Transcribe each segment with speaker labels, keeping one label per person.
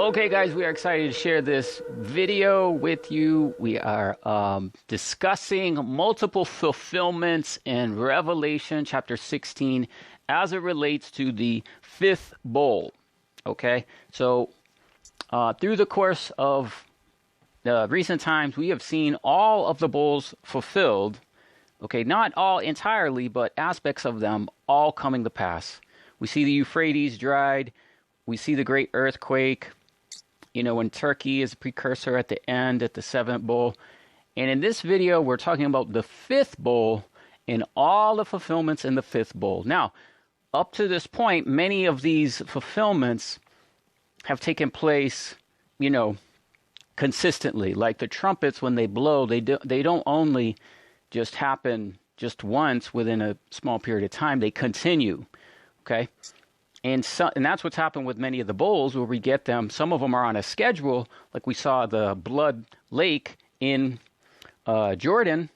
Speaker 1: Okay, guys, we are excited to share this video with you. We are discussing multiple fulfillments in Revelation chapter 16 as it relates to the fifth bowl. Okay, so through the course of recent times, we have seen all of the bowls fulfilled. Okay, not all entirely, but aspects of them all coming to pass. We see the Euphrates dried. We see the great earthquake. You know, when Turkey is a precursor at the end, at the seventh bowl. And in this video, we're talking about the fifth bowl and all the fulfillments in the fifth bowl. Now, up to this point, many of these fulfillments have taken place, you know, consistently. Like the trumpets, when they blow, they don't only just happen just once within a small period of time. They continue, okay? And that's what's happened with many of the bowls where we get them. Some of them are on a schedule, like we saw the blood lake in Jordan,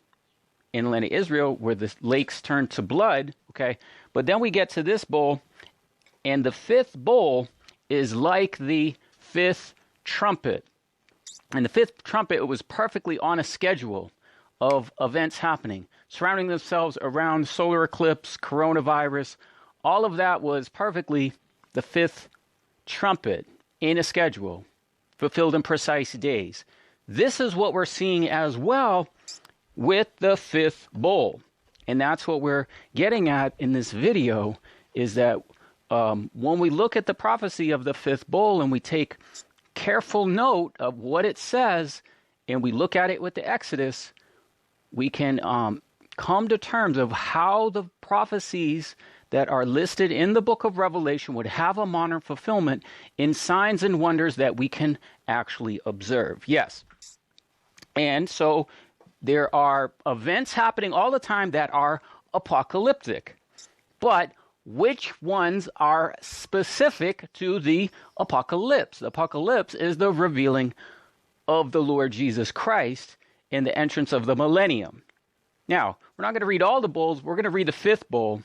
Speaker 1: in the land of Israel, where the lakes turned to blood, okay? But then we get to this bowl, and the fifth bowl is like the fifth trumpet. And the fifth trumpet was perfectly on a schedule of events happening, surrounding themselves around solar eclipse, coronavirus. All of that was perfectly the fifth trumpet in a schedule, fulfilled in precise days. This is what we're seeing as well with the fifth bowl. And that's what we're getting at in this video, is that when we look at the prophecy of the fifth bowl and we take careful note of what it says and we look at it with the Exodus, we can come to terms of how the prophecies that are listed in the book of Revelation would have a modern fulfillment in signs and wonders that we can actually observe. Yes. And so there are events happening all the time that are apocalyptic. But which ones are specific to the apocalypse? The apocalypse is the revealing of the Lord Jesus Christ in the entrance of the millennium. Now, we're not going to read all the bowls. We're going to read the fifth bowl.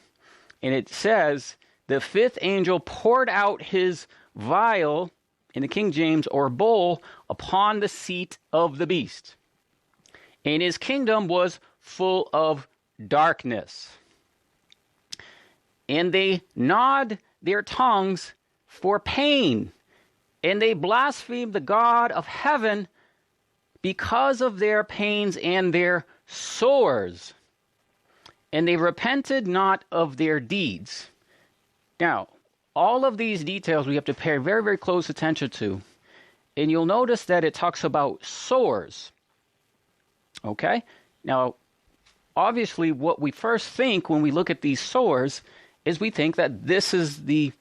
Speaker 1: And it says, the fifth angel poured out his vial, in the King James, or bowl, upon the seat of the beast. And his kingdom was full of darkness. And they gnawed their tongues for pain. And they blasphemed the God of heaven because of their pains and their sores. And they repented not of their deeds. Now, all of these details we have to pay very, very close attention to. And you'll notice that it talks about sores. Okay? Now, obviously, what we first think when we look at these sores is we think that this is the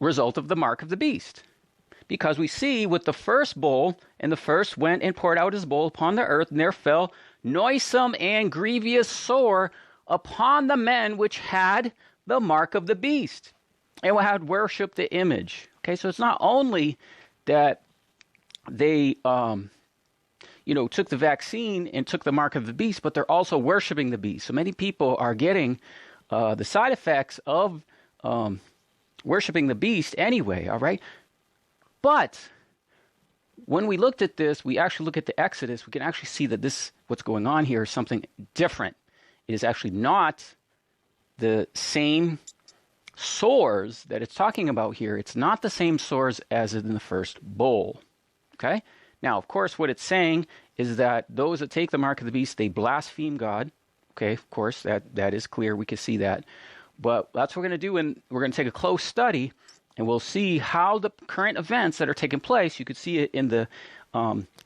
Speaker 1: result of the mark of the beast. Because we see with the first bowl, and the first went and poured out his bowl upon the earth, and there fell noisome and grievous sore upon the men which had the mark of the beast and had worshipped the image. Okay, so it's not only that they, took the vaccine and took the mark of the beast, but they're also worshiping the beast. So many people are getting the side effects of worshiping the beast anyway, all right? But when we looked at this, we actually look at the Exodus, we can actually see that what's going on here is something different. It is actually not the same sores that it's talking about here. It's not the same sores as in the first bowl. Okay? Now, of course, what it's saying is that those that take the mark of the beast, they blaspheme God. Okay, of course, that is clear. We can see that. But that's what we're going to do, and we're going to take a close study, and we'll see how the current events that are taking place, you could see it in the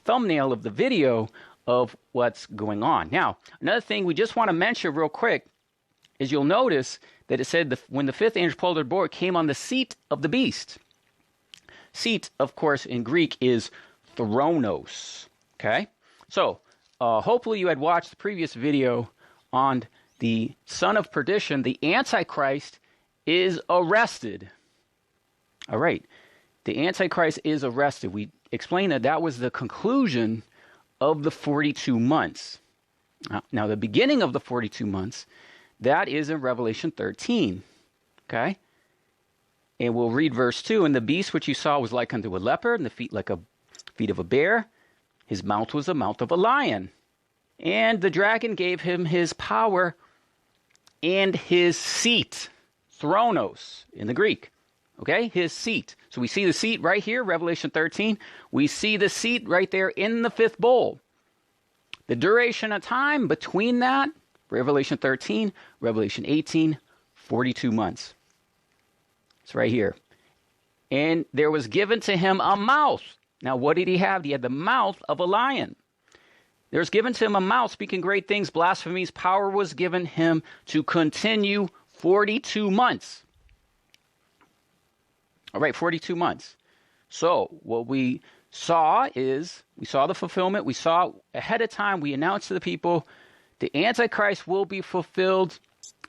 Speaker 1: thumbnail of the video of what's going on. Now, another thing we just want to mention real quick is you'll notice that it said when the fifth angel pulled the bowl, it came on the seat of the beast. Seat, of course, in Greek is thronos. Okay? So, hopefully you had watched the previous video on the son of perdition. The Antichrist is arrested. All right. The Antichrist is arrested. We explained that was the conclusion of the 42 months. Now, the beginning of the 42 months, that is in Revelation 13. Okay? And we'll read verse 2. And the beast which you saw was like unto a leopard, and the feet like a feet of a bear. His mouth was the mouth of a lion. And the dragon gave him his power and his seat. Thronos in the Greek. Okay, his seat. So we see the seat right here, Revelation 13. We see the seat right there in the fifth bowl. The duration of time between that, Revelation 13, Revelation 18, 42 months. It's right here. And there was given to him a mouth. Now, what did he have? He had the mouth of a lion. There was given to him a mouth, speaking great things, blasphemies. Power was given him to continue 42 months. All right, 42 months. So what we saw is, we saw the fulfillment. We saw ahead of time, we announced to the people, the Antichrist will be fulfilled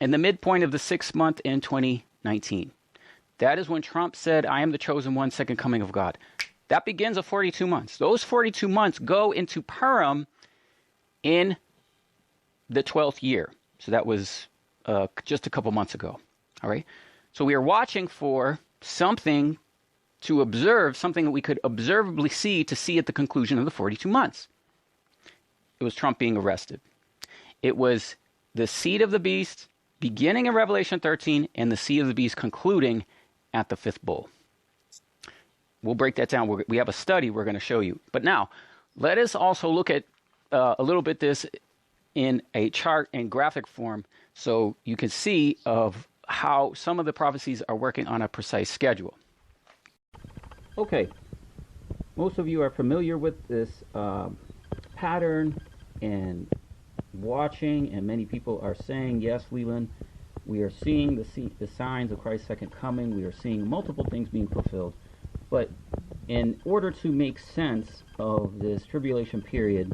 Speaker 1: in the midpoint of the 6th month in 2019. That is when Trump said, I am the chosen one, second coming of God. That begins at 42 months. Those 42 months go into Purim in the 12th year. So that was just a couple months ago. All right. So we are watching for something to observe, something that we could observably see to see at the conclusion of the 42 months. It was Trump being arrested. It was the seed of the beast beginning in Revelation 13 and the seed of the beast concluding at the fifth bowl. We'll break that down. We have a study we're going to show you. But now, let us also look at a little bit this in a chart and graphic form so you can see of how some of the prophecies are working on a precise schedule. Okay, most of you are familiar with this pattern and watching, and many people are saying, yes, Leland, we are seeing the signs of Christ's second coming. We are seeing multiple things being fulfilled. But in order to make sense of this tribulation period,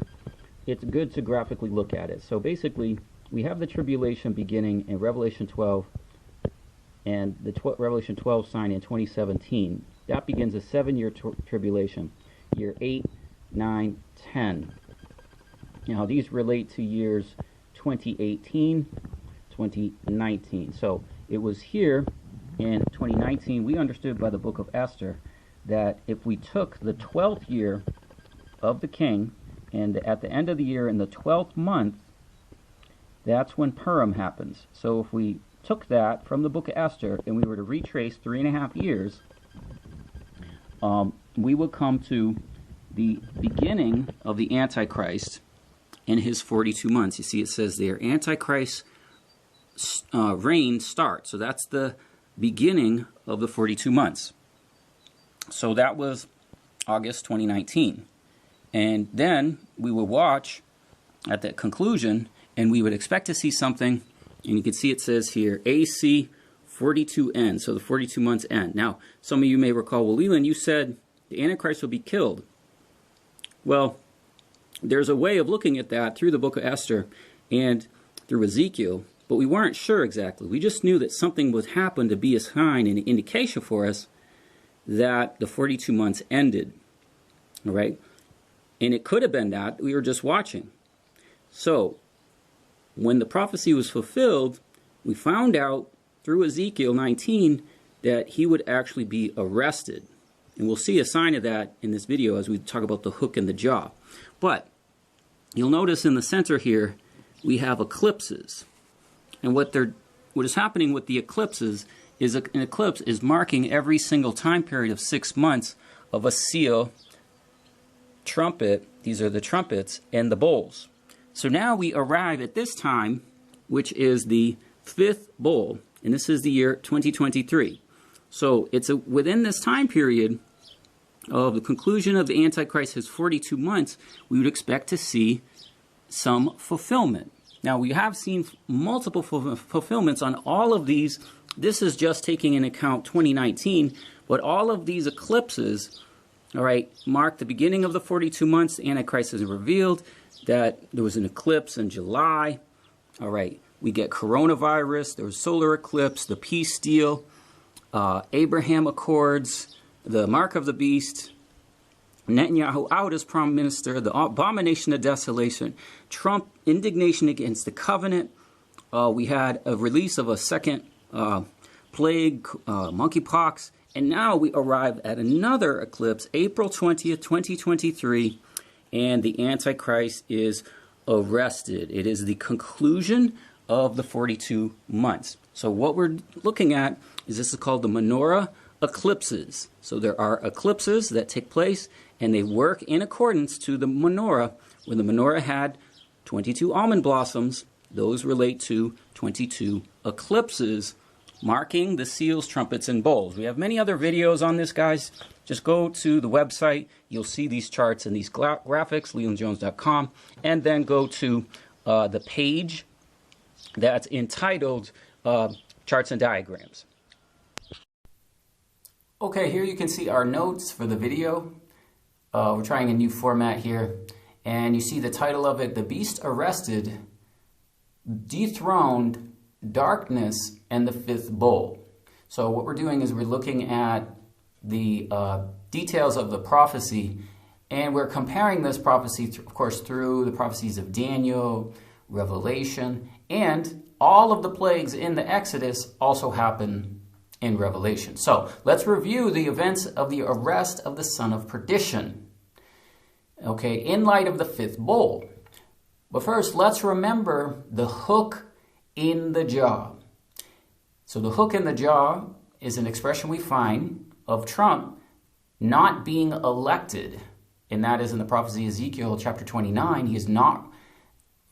Speaker 1: it's good to graphically look at it. So basically, we have the tribulation beginning in Revelation 12, and the Revelation 12 sign in 2017. That begins a 7-year tribulation, year 8, 9, 10. Now, these relate to years 2018, 2019. So it was here in 2019, we understood by the book of Esther that if we took the 12th year of the king, and at the end of the year in the 12th month, that's when Purim happens. So if we took that from the book of Esther and we were to retrace 3.5 years, we would come to the beginning of the Antichrist in his 42 months. You see it says there, Antichrist reign starts. So that's the beginning of the 42 months. So that was August 2019. And then we would watch at the conclusion, and we would expect to see something, and you can see it says here, AC 42N, so the 42 months end. Now, some of you may recall, well, Leland, you said the Antichrist will be killed. Well, there's a way of looking at that through the book of Esther and through Ezekiel, but we weren't sure exactly. We just knew that something would happen to be a sign and an indication for us that the 42 months ended. All right? And it could have been that we were just watching. So, when the prophecy was fulfilled, we found out through Ezekiel 19 that he would actually be arrested. And we'll see a sign of that in this video as we talk about the hook in the jaw. But you'll notice in the center here, we have eclipses. And what is happening with the eclipses is an eclipse is marking every single time period of 6 months of a seal, trumpet, these are the trumpets, and the bowls. So now we arrive at this time, which is the 5th bowl, and this is the year 2023. So it's within this time period of the conclusion of the Antichrist, his 42 months, we would expect to see some fulfillment. Now, we have seen multiple fulfillments on all of these. This is just taking into account 2019, but all of these eclipses, all right, mark the beginning of the 42 months. The Antichrist is revealed that there was an eclipse in July. All right, we get coronavirus, there was solar eclipse, the peace deal, Abraham Accords, the mark of the beast, Netanyahu out as prime minister, the abomination of desolation, Trump indignation against the covenant. We had a release of a second plague, monkeypox, And now we arrive at another eclipse, April 20th, 2023, and the Antichrist is arrested. It is the conclusion of the 42 months. So what we're looking at is this is called the menorah eclipses. So there are eclipses that take place, and they work in accordance to the menorah. When the menorah had 22 almond blossoms, those relate to 22 eclipses, marking the seals, trumpets, and bowls. We have many other videos on this, guys. Just go to the website. You'll see these charts and these graphics, lelandjones.com, and then go to the page that's entitled Charts and Diagrams. Okay, here you can see our notes for the video. We're trying a new format here. And you see the title of it, The Beast Arrested, Dethroned, Darkness, and the Fifth Bowl. So what we're doing is we're looking at the details of the prophecy, and we're comparing this prophecy, of course, through the prophecies of Daniel, Revelation, and all of the plagues in the Exodus also happen in Revelation. So let's review the events of the arrest of the son of perdition, okay, in light of the fifth bowl. But first, let's remember the hook in the jaw. So the hook in the jaw is an expression we find of Trump not being elected, and that is in the prophecy Ezekiel chapter 29. He is not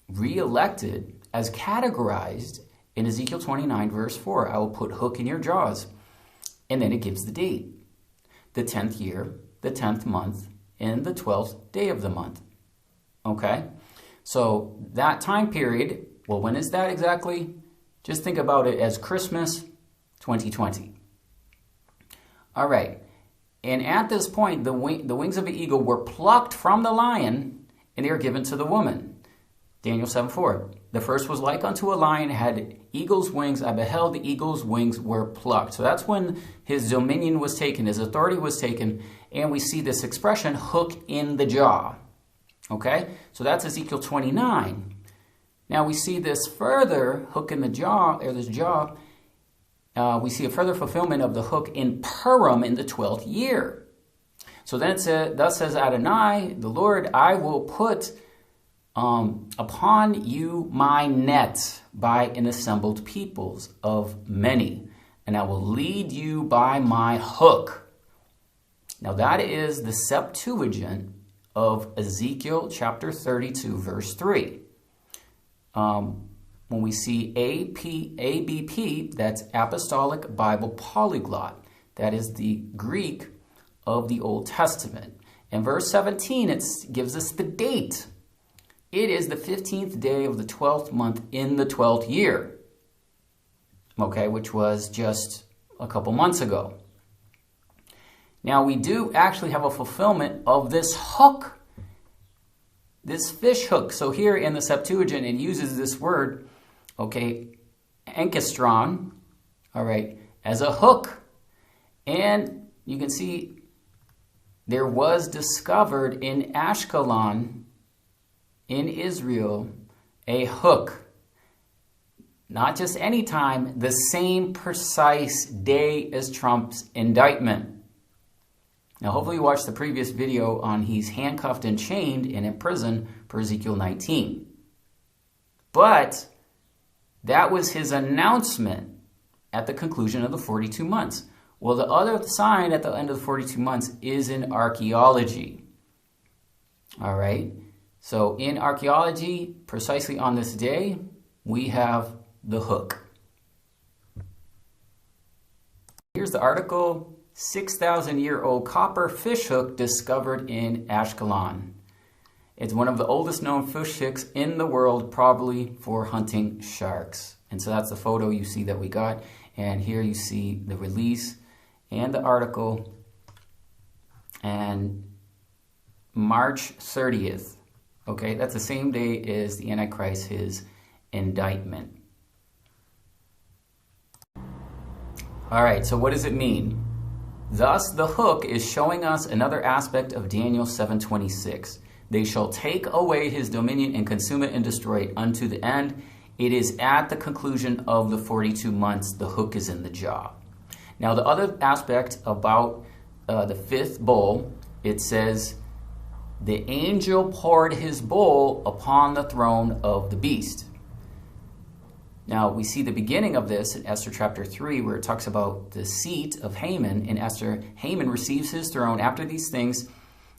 Speaker 1: re-elected as categorized in Ezekiel 29 verse 4. I will put hook in your jaws. And then it gives the date. The 10th year, the 10th month, and the 12th day of the month. Okay? So that time period, well, when is that exactly? Just think about it as Christmas 2020. All right. And at this point, the wings of the eagle were plucked from the lion, and they were given to the woman. Daniel 7:4. The first was like unto a lion, had eagle's wings. I beheld the eagle's wings were plucked. So that's when his dominion was taken, his authority was taken, and we see this expression, hook in the jaw. Okay? So that's Ezekiel 29. Now we see this further hook in the jaw, or this jaw, we see a further fulfillment of the hook in Purim in the 12th year. So then it says, thus says Adonai, the Lord, I will put upon you my net by an assembled peoples of many, and I will lead you by my hook. Now that is the Septuagint of Ezekiel chapter 32 verse 3. When we see ABP, that's Apostolic Bible Polyglot. That is the Greek of the Old Testament. In verse 17, it gives us the date. It is the 15th day of the 12th month in the 12th year. Okay, which was just a couple months ago. Now we do actually have a fulfillment of this hook, this fish hook. So here in the Septuagint, it uses this word, okay, enkestron, all right, as a hook. And you can see there was discovered in Ashkelon, in Israel, a hook. Not just any time, the same precise day as Trump's indictment. Now, hopefully you watched the previous video on he's handcuffed and chained and in prison for Ezekiel 19. But that was his announcement at the conclusion of the 42 months. Well, the other sign at the end of the 42 months is in archaeology. All right. So in archaeology, precisely on this day, we have the hook. Here's the article, 6,000-year-old copper fish hook discovered in Ashkelon. It's one of the oldest known fish hooks in the world, probably for hunting sharks. And so that's the photo you see that we got. And here you see the release and the article. And March 30th. Okay, that's the same day as the Antichrist, his indictment. All right, so what does it mean? Thus, the hook is showing us another aspect of Daniel 7:26. They shall take away his dominion and consume it and destroy it unto the end. It is at the conclusion of the 42 months, the hook is in the jaw.
Speaker 2: Now, the other aspect about the fifth bowl, it says, the angel poured his bowl upon the throne of the beast. Now, we see the beginning of this in Esther chapter 3, where it talks about the seat of Haman. In Esther, Haman receives his throne. After these things,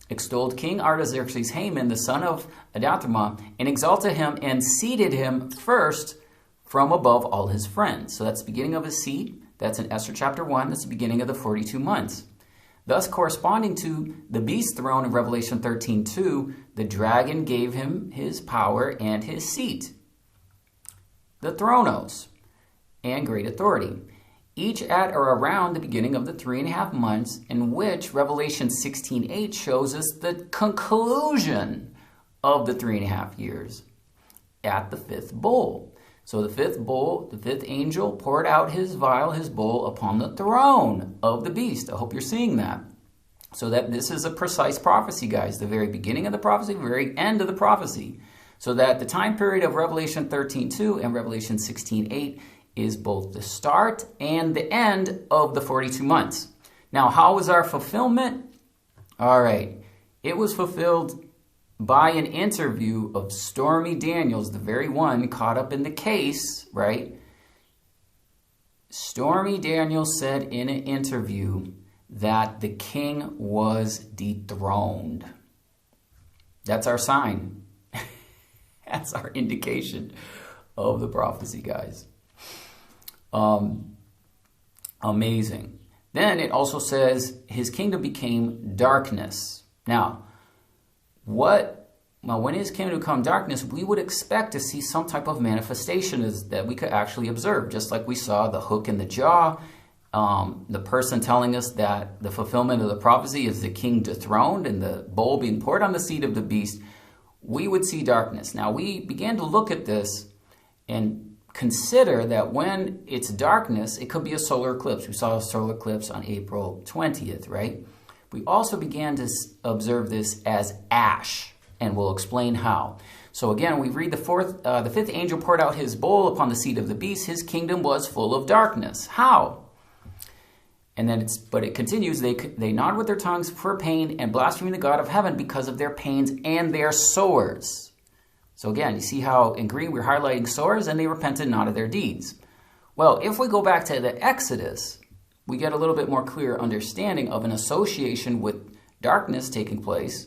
Speaker 2: extolled King Artaxerxes Haman, the son of Adathama, and exalted him and seated him first from above all his friends. So that's the beginning of his seat. That's in Esther chapter 1. That's the beginning of the 42 months. Thus, corresponding to the beast's throne in Revelation 13:2, the dragon gave him his power and his seat, the thronos, and great authority, each at or around the beginning of the 3.5 months, in which Revelation 16:8 shows us the conclusion of the 3.5 years at the fifth bowl. So the fifth bowl, the fifth angel poured out his vial, his bowl, upon the throne of the beast. I hope you're seeing that. So that this is a precise prophecy, guys. The very beginning of the prophecy, the very end of the prophecy. So that the time period of Revelation 13:2 and Revelation 16:8 is both the start and the end of the 42 months. Now, how was our fulfillment? All right. It was fulfilled by an interview of Stormy Daniels, the very one caught up in the case, right? Stormy Daniels said in an interview that the king was dethroned. That's our sign. That's our indication of the prophecy, guys. Amazing. Then it also says his kingdom became darkness. Now, when his kingdom become darkness, we would expect to see some type of manifestation that we could actually observe, just like we saw the hook in the jaw, the person telling us that the fulfillment of the prophecy is the king dethroned and the bowl being poured on the seat of the beast. We would see darkness. Now, we began to look at this and consider that when it's darkness, it could be a solar eclipse. We saw a solar eclipse on April 20th, right? We also began to observe this as ash, and we'll explain how. So again, we read the fifth angel poured out his bowl upon the seat of the beast. His kingdom was full of darkness. How? And then but it continues, they gnawed with their tongues for pain and blasphemed the God of heaven because of their pains and their sores. So again, you see how in green we're highlighting sores, and they repented not of their deeds. Well, if we go back to the Exodus, we get a little bit more clear understanding of an association with darkness taking place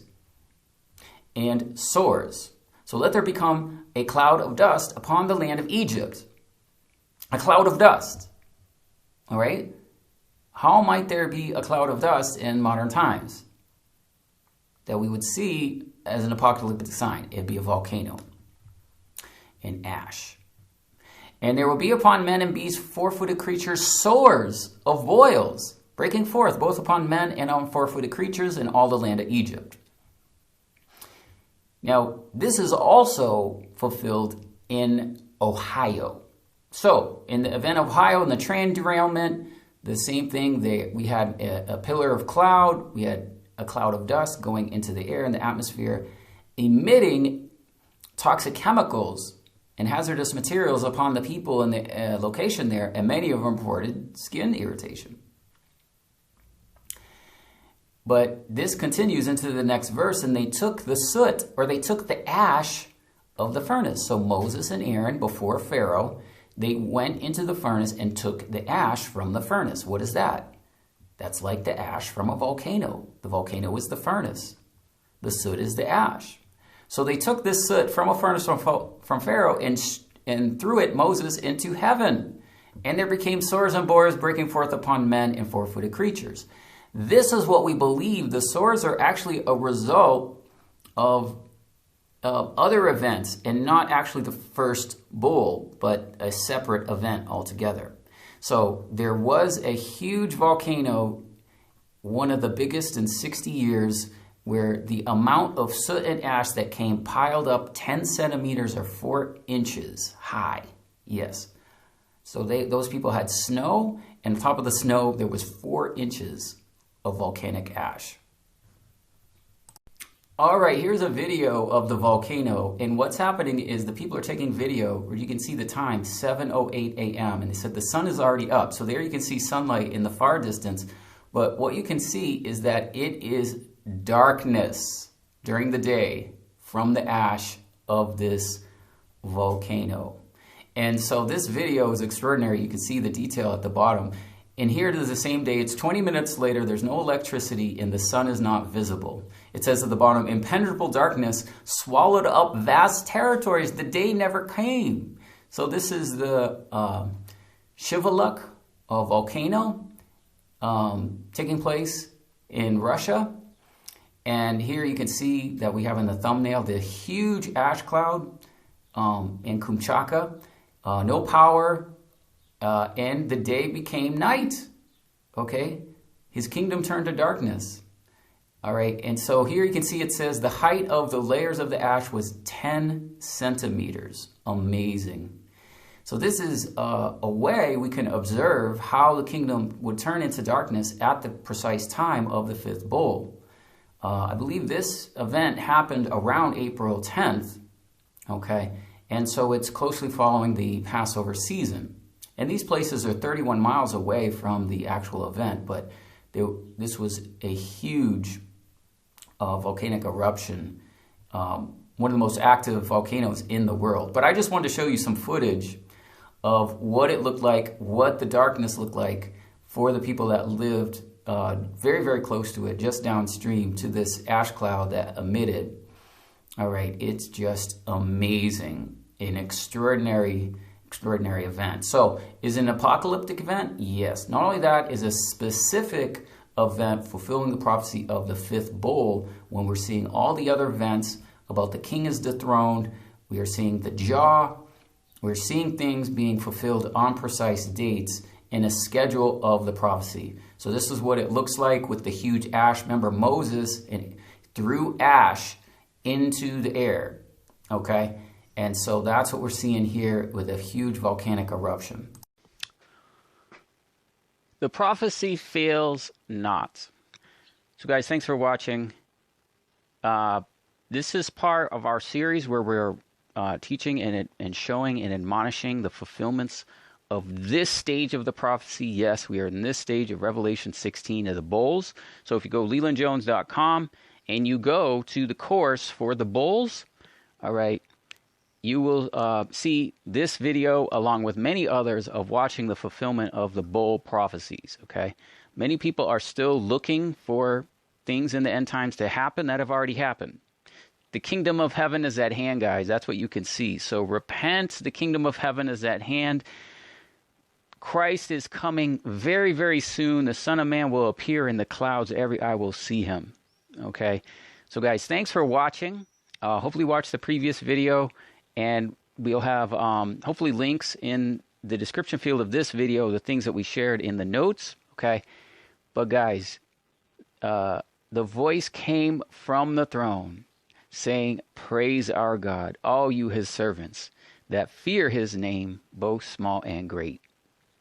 Speaker 2: and sores. So let there become a cloud of dust upon the land of Egypt. A cloud of dust. All right? How might there be a cloud of dust in modern times that we would see as an apocalyptic sign? It'd be a volcano and ash. And there will be upon men and beasts, four-footed creatures, sores of boils, breaking forth both upon men and on four-footed creatures in all the land of Egypt. Now, this is also fulfilled in Ohio. So, in the event of Ohio, in the train derailment, the same thing. We had a pillar of cloud. We had a cloud of dust going into the air and the atmosphere, emitting toxic chemicals and hazardous materials upon the people in the location there, and many of them reported skin irritation. But this continues into the next verse, and they took the soot, or they took the ash of the furnace. So Moses and Aaron, before Pharaoh, they went into the furnace and took the ash from the furnace. What is that? That's like the ash from a volcano. The volcano is the furnace. The soot is the ash. So they took this soot from a furnace from Pharaoh and threw it, Moses, into heaven. And there became sores and boils breaking forth upon men and four-footed creatures. This is what we believe. The sores are actually a result of other events, and not actually the first bowl, but a separate event altogether. So there was a huge volcano, one of the biggest in 60 years, where the amount of soot and ash that came piled up 10 centimeters or 4 inches high. Yes. So those people had snow, and on top of the snow, there was 4 inches of volcanic ash. All right, here's a video of the volcano, and what's happening is the people are taking video, where you can see the time, 7:08 a.m., and they said the sun is already up, so there you can see sunlight in the far distance, but what you can see is that it is darkness during the day from the ash of this volcano. And so this video is extraordinary. You can see the detail at the bottom. And here it is the same day. It's 20 minutes later. There's no electricity and the sun is not visible. It says at the bottom, impenetrable darkness swallowed up vast territories. The day never came. So this is the Shivaluk volcano taking place in Russia. And here you can see that we have in the thumbnail the huge ash cloud in Kamchatka. No power. And the day became night, okay? His kingdom turned to darkness, all right? And so here you can see it says the height of the layers of the ash was 10 centimeters. Amazing. So this is a way we can observe how the kingdom would turn into darkness at the precise time of the fifth bowl. I believe this event happened around April 10th, okay? And so it's closely following the Passover season. And these places are 31 miles away from the actual event, but this was a huge volcanic eruption, one of the most active volcanoes in the world. But I just wanted to show you some footage of what it looked like, what the darkness looked like for the people that lived very, very close to it, just downstream to this ash cloud that emitted. All right, it's just amazing, an extraordinary event. So, is it an apocalyptic event? Yes. Not only that, is a specific event fulfilling the prophecy of the fifth bowl, when we're seeing all the other events about the king is dethroned, we are seeing the jaw, we're seeing things being fulfilled on precise dates in a schedule of the prophecy. So this is what it looks like with the huge ash. Remember, Moses threw ash into the air, okay? And so that's what we're seeing here with a huge volcanic eruption.
Speaker 1: The prophecy fails not. So guys, thanks for watching. This is part of our series where we're teaching and showing and admonishing the fulfillments of this stage of the prophecy. Yes, we are in this stage of Revelation 16 of the bowls. So if you go lelandjones.com and you go to the course for the bowls, all right, you will see this video along with many others of watching the fulfillment of the bowl prophecies, okay? Many people are still looking for things in the end times to happen that have already happened. The kingdom of heaven is at hand, guys. That's what you can see. So repent. The kingdom of heaven is at hand. Christ is coming very, very soon. The Son of Man will appear in the clouds. Every eye will see him, okay? So guys, thanks for watching. Hopefully watch the previous video. And we'll have hopefully links in the description field of this video, the things that we shared in the notes, okay? But guys, the voice came from the throne saying, praise our God, all you his servants that fear his name, both small and great.